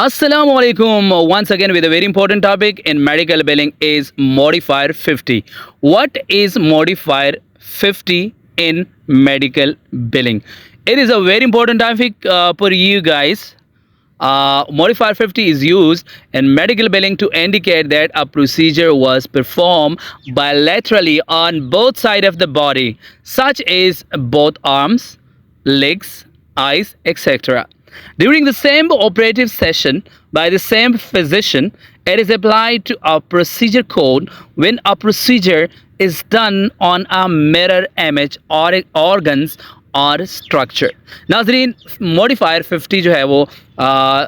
Assalamu alaikum. Once again with a very important topic in medical billing is modifier 50. What is modifier 50 in medical billing? It is a very important topic for you guys. Modifier 50 is used in medical billing to indicate that a procedure was performed bilaterally on both sides of the body, such as both arms, legs, eyes, etc. During the same operative session by the same physician, it is applied to a procedure code when a procedure is done on a mirror image or organs और structure. नाजरीन, modifier 50 जो है वो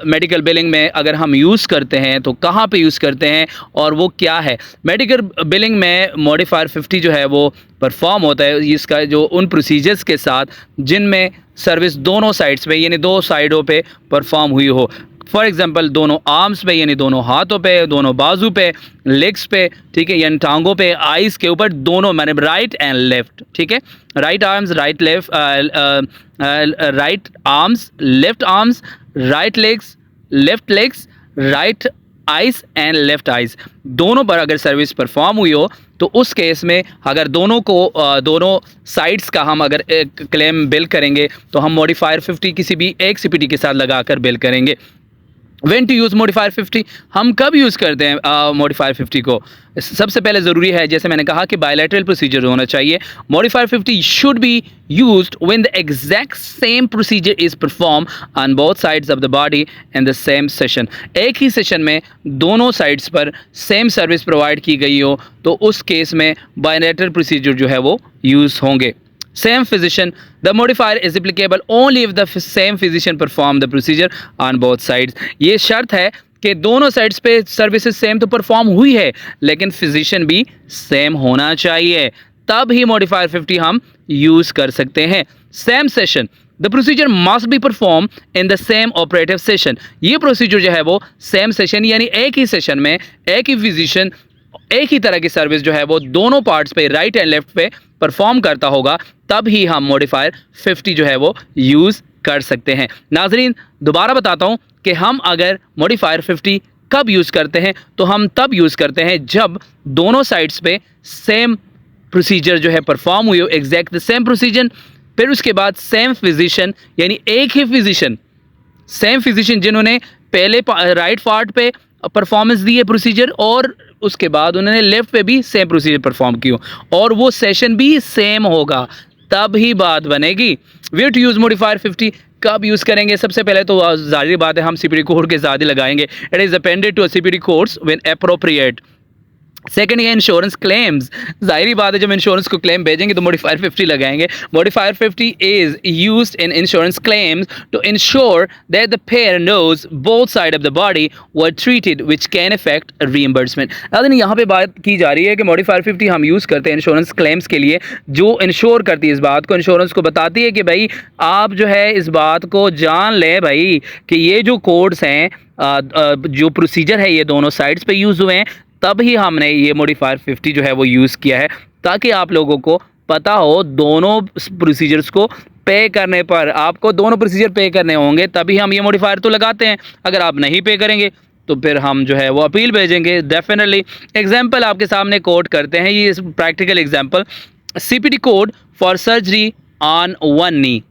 medical billing में अगर हम use करते हैं तो कहाँ पे यूज़ करते हैं और वो क्या है। मेडिकल बिलिंग में मॉडिफायर 50 जो है वो परफॉर्म होता है इसका जो उन प्रोसीजर्स के साथ जिनमें सर्विस दोनों साइड्स पे यानी दो साइडों पे परफॉर्म हुई हो। फॉर एग्जांपल दोनों आर्म्स पे यानी दोनों हाथों पे, दोनों बाजू पे, लेग्स पे, ठीक है, यानी टांगों पे, आइज़ के ऊपर दोनों, मैंने राइट एंड लेफ्ट, ठीक है, right arms, right left, right arms, left arms, right legs, right eyes and left eyes, दोनों पर अगर सर्विस परफॉर्म हुई हो तो उस केस में अगर दोनों साइड्स का हम अगर एक क्लेम बिल करेंगे तो हम मॉडिफायर 50 किसी भी एक सीपीटी के साथ लगाकर बिल करेंगे। When to use modifier 50? हम कब यूज़ करते हैं मॉडिफायर 50 को? सबसे पहले ज़रूरी है, जैसे मैंने कहा, कि बायलैटरल प्रोसीजर होना चाहिए। Modifier 50 should be used when the exact same procedure is perform on both sides of the body in the same session. एक ही सेशन में दोनों साइड्स पर सेम सर्विस प्रोवाइड की गई हो तो उस केस में बायलैटरल प्रोसीजर जो है वो यूज़ होंगे। Same physician, the modifier is applicable only if the same physician perform the procedure on both sides. ये शर्त है कि दोनों साइड्स पे सर्विसेज सेम तो परफॉर्म हुई है लेकिन फिजिशियन भी सेम होना चाहिए, तब ही मॉडिफायर 50 हम यूज़ कर सकते हैं। Same session, the procedure must be perform in the same operative session. ये प्रोसीजर जो है वो सेम सेशन यानी एक ही सेशन में एक ही फिजिशियन एक ही तरह की सर्विस जो है वो दोनों पार्ट्स पे, राइट एंड लेफ्ट पे परफॉर्म करता होगा, तब ही हम मॉडिफायर 50 जो है वो यूज़ कर सकते हैं। नाजरीन, दोबारा बताता हूँ कि हम अगर मॉडिफायर 50 कब यूज़ करते हैं तो हम तब यूज़ करते हैं जब दोनों साइड्स पे सेम प्रोसीजर जो है परफॉर्म हुई हो, एग्जैक्ट द सेम प्रोसीजर। फिर उसके बाद सेम फिजिशियन यानी एक ही फिजिशियन, सेम फिजिशियन जिन्होंने पहले राइट पार्ट पे परफॉर्मेंस दी है प्रोसीजर और उसके बाद उन्होंने लेफ्ट पे भी सेम प्रोसीजर परफॉर्म की हो और वो सेशन भी सेम होगा, तब ही बात बनेगी। Where to use modifier 50? कब यूज़ करेंगे? सबसे पहले तो जाहिर बात है हम सीपीटी कोड के साथ ही लगाएंगे। It is appended to CPT codes when appropriate. Second है इंश्योरेंस क्लेम्स। जाहिर बात है जब इंश्योरेंस को क्लेम भेजेंगे तो मॉडिफायर 50 लगाएंगे। Modifier 50 is used in insurance claims to ensure that the payer knows both side of the body were treated which can affect reimbursement. यानी यहाँ पे बात की जा रही है कि मॉडिफायर 50 हम यूज़ करते हैं इंश्योरेंस क्लेम्स के लिए, जो इंश्योर करती है इस बात को, इंश्योरेंस को बताती है कि भाई आप जो है इस बात को जान लें भाई कि ये जो कोड्स हैं, जो प्रोसीजर है, ये दोनों साइड्स पे यूज़ हुए हैं, तब ही हमने ये मॉडिफायर 50 जो है वो यूज़ किया है ताकि आप लोगों को पता हो दोनों प्रोसीजर्स को पे करने पर आपको दोनों प्रोसीजर पे करने होंगे, तभी हम ये मॉडिफायर तो लगाते हैं। अगर आप नहीं पे करेंगे तो फिर हम जो है वो अपील भेजेंगे डेफिनेटली। एग्जाम्पल आपके सामने कोट करते हैं, ये practical example. CPT code for surgery on one knee.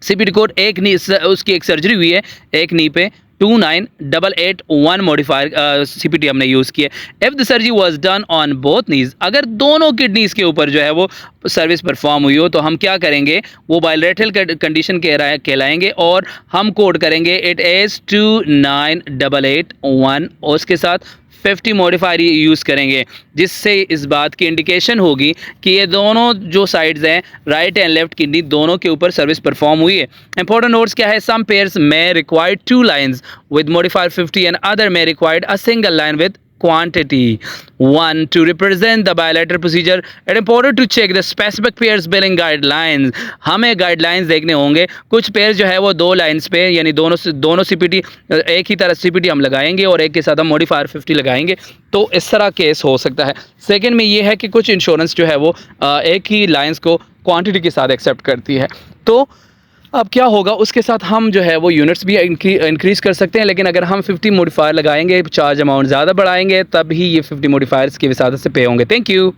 CPT code एक नी, उसकी एक सर्जरी हुई है एक नी पे, 29881 मॉडिफायर सीपीटी हमने यूज़ किया। If the surgery was done on both knees, अगर दोनों किडनीज़ के ऊपर जो है वो सर्विस परफॉर्म हुई हो तो हम क्या करेंगे, वो बायलैटरल कंडीशन कहलाएंगे और हम कोड करेंगे इट इज़ 29881 और उसके साथ 50 मॉडिफायर यूज़ करेंगे, जिससे इस बात की इंडिकेशन होगी कि ये दोनों जो साइड्स हैं, राइट एंड लेफ्ट किडनी, दोनों के ऊपर सर्विस परफॉर्म हुई है। इंपॉर्टेंट नोट्स क्या है? सम पेयर्स में required 2 lines with modifier 50 and other में required a single line with quantity 1 to represent the bilateral procedure. It is important to check the specific pairs billing guidelines. हमें guidelines देखने होंगे। कुछ pair जो है वो 2 lines पे यानी दोनों सीपीटी एक ही तरह सीपीटी हम लगाएंगे और एक के साथ हम मॉडिफायर 50 लगाएंगे, तो इस तरह केस हो सकता है। सेकंड में ये है कि कुछ इंश्योरेंस जो है वो एक ही लाइन्स को क्वांटिटी के साथ एक्सेप्ट करती है। तो अब क्या होगा, उसके साथ हम जो है वो यूनिट्स भी इंक्रीज़ कर सकते हैं, लेकिन अगर हम 50 मॉडिफायर लगाएंगे, चार्ज अमाउंट ज़्यादा बढ़ाएंगे, तब ही ये 50 मॉडिफायर्स की वजह से पे होंगे। Thank you.